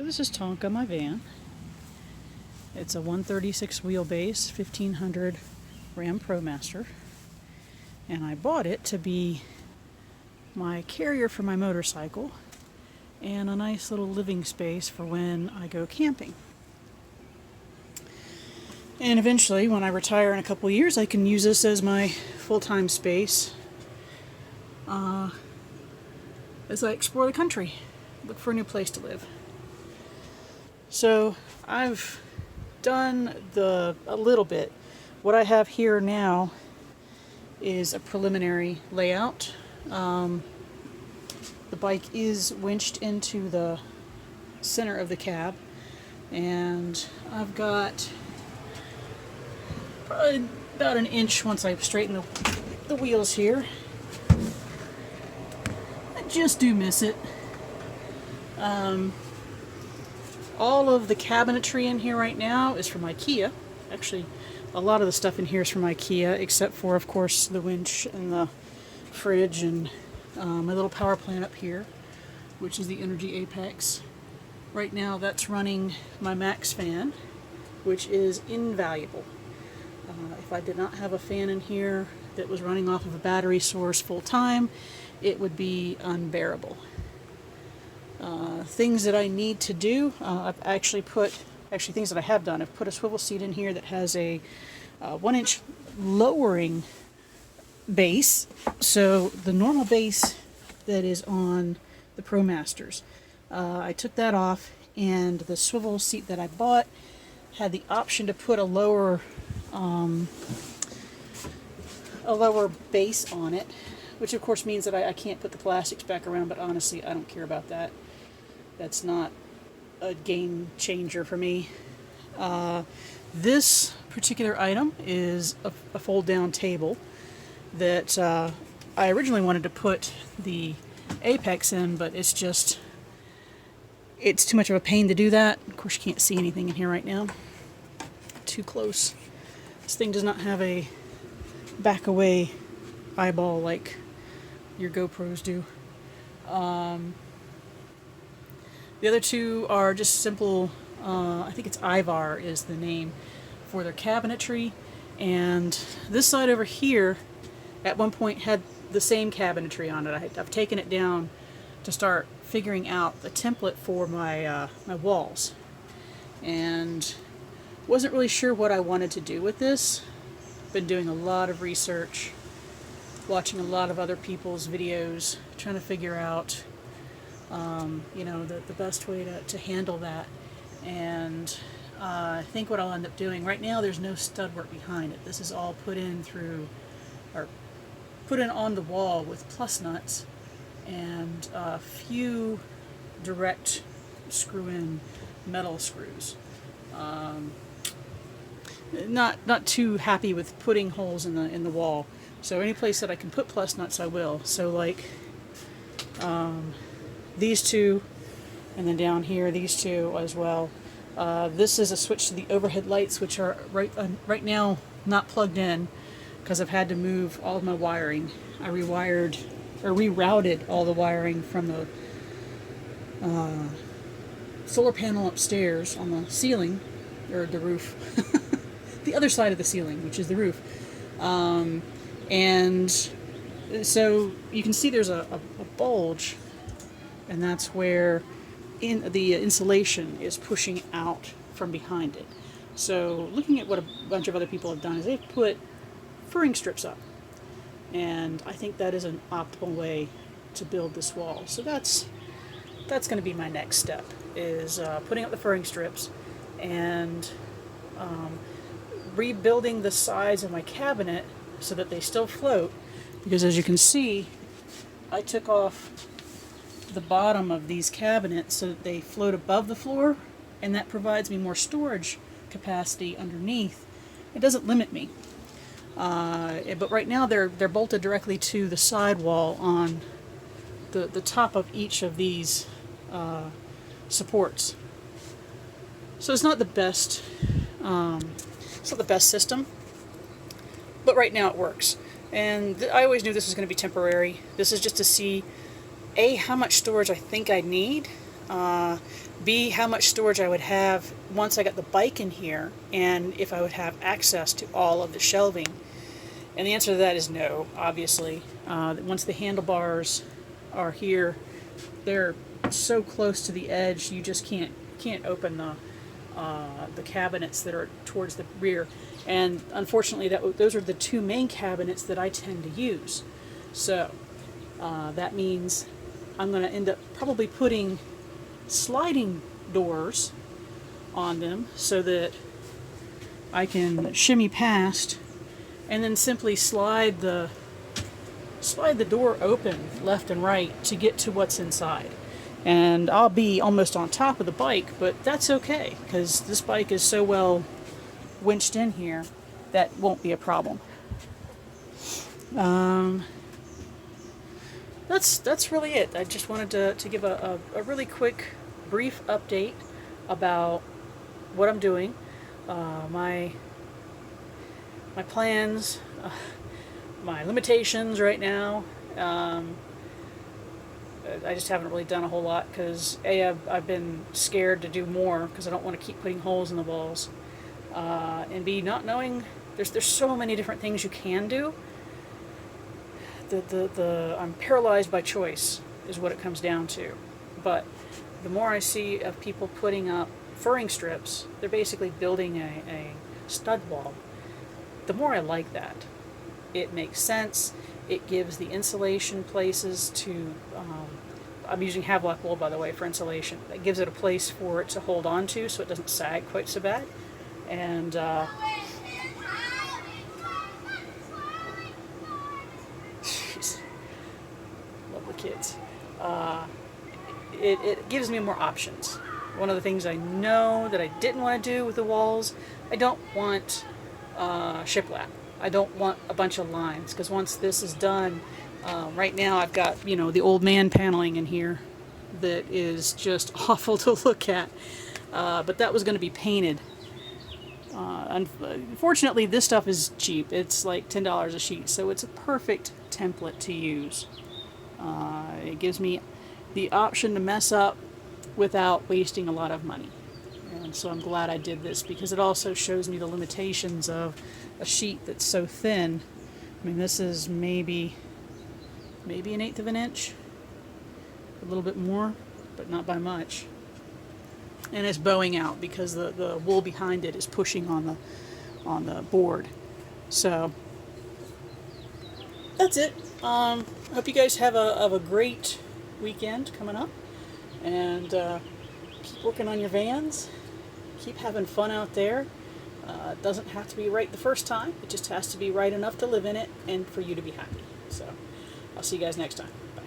So this is Tonka, my van. It's a 136 wheelbase, 1500 Ram ProMaster. And I bought it to be my carrier for my motorcycle and a nice little living space for when I go camping. And eventually, when I retire in a couple of years, I can use this as my full-time space as I explore the country, look for a new place to live. So I've done a little bit. What I have here now is a preliminary layout. The bike is winched into the center of the cab, and I've got probably about an inch once I straighten the wheels here. I just do miss it. All of the cabinetry in here right now is from IKEA. Actually, a lot of the stuff in here is from IKEA, except for, of course, the winch and the fridge and my little power plant up here, which is the Energy Apex. Right now, that's running my Max fan, which is invaluable. If I did not have a fan in here that was running off of a battery source full time, it would be unbearable. Things that I need to do, I've actually things that I have done, I've put a swivel seat in here that has a 1-inch lowering base. So the normal base that is on the ProMasters, I took that off, and the swivel seat that I bought had the option to put a lower base on it, which of course means that I can't put the plastics back around, but honestly I don't care about that. That's not a game changer for me. This particular item is a fold down table that I originally wanted to put the Apex in, but it's too much of a pain to do that. Of course you can't see anything in here right now. Too close. This thing does not have a back away eyeball like your GoPros do. The other two are just simple, I think it's Ivar is the name for their cabinetry, and this side over here at one point had the same cabinetry on it. I've taken it down to start figuring out the template for my walls, and wasn't really sure what I wanted to do with this. Been doing a lot of research, watching a lot of other people's videos, trying to figure out the best way to handle that. And I think what I'll end up doing, right now there's no stud work behind it. This is all put in on the wall with plus nuts and a few direct screw-in metal screws. Not too happy with putting holes in the wall. So any place that I can put plus nuts, I will. So like these two, and then down here these two as well. This is a switch to the overhead lights, which are right now not plugged in because I've had to move all of my wiring. I rerouted all the wiring from the solar panel upstairs on the ceiling, or the roof, the other side of the ceiling, which is the roof. And so you can see there's a bulge, and that's where the insulation is pushing out from behind it. So looking at what a bunch of other people have done is they've put furring strips up, and I think that is an optimal way to build this wall. So that's going to be my next step, is putting up the furring strips and rebuilding the sides of my cabinet so that they still float, because as you can see, I took off the bottom of these cabinets so that they float above the floor, and that provides me more storage capacity underneath. It doesn't limit me, but right now they're bolted directly to the sidewall on the top of each of these supports. So it's not the best system, but right now it works. And I always knew this was going to be temporary. This is just to see how much storage I think I need. B, how much storage I would have once I got the bike in here, and if I would have access to all of the shelving. And the answer to that is no, obviously. Once the handlebars are here, they're so close to the edge, you just can't open the cabinets that are towards the rear. And unfortunately, those are the two main cabinets that I tend to use. So that means I'm going to end up probably putting sliding doors on them so that I can shimmy past and then simply slide the door open left and right to get to what's inside. And I'll be almost on top of the bike, but that's okay because this bike is so well winched in here that won't be a problem. That's really it. I just wanted to give a really quick, brief update about what I'm doing, my plans, my limitations right now. I just haven't really done a whole lot because I've been scared to do more because I don't want to keep putting holes in the walls, and B, not knowing there's so many different things you can do. I'm paralyzed by choice is what it comes down to. But the more I see of people putting up furring strips, they're basically building a stud wall. The more I like that. It makes sense. It gives the insulation places to, I'm using Havelock wool, by the way, for insulation. It gives it a place for it to hold on to so it doesn't sag quite so bad. And love the kids. It gives me more options. One of the things I know that I didn't want to do with the walls, I don't want shiplap. I don't want a bunch of lines because once this is done, right now I've got the old man paneling in here that is just awful to look at. But that was going to be painted. Unfortunately, this stuff is cheap. It's like $10 a sheet, so it's a perfect template to use. It gives me the option to mess up without wasting a lot of money. And so I'm glad I did this because it also shows me the limitations of a sheet that's so thin. I mean, this is maybe 1/8 of an inch, a little bit more, but not by much. And it's bowing out because the wool behind it is pushing on the board. So that's it. Hope you guys have a great weekend coming up, and keep working on your vans. Keep having fun out there. It doesn't have to be right the first time. It just has to be right enough to live in it and for you to be happy. So I'll see you guys next time. Bye.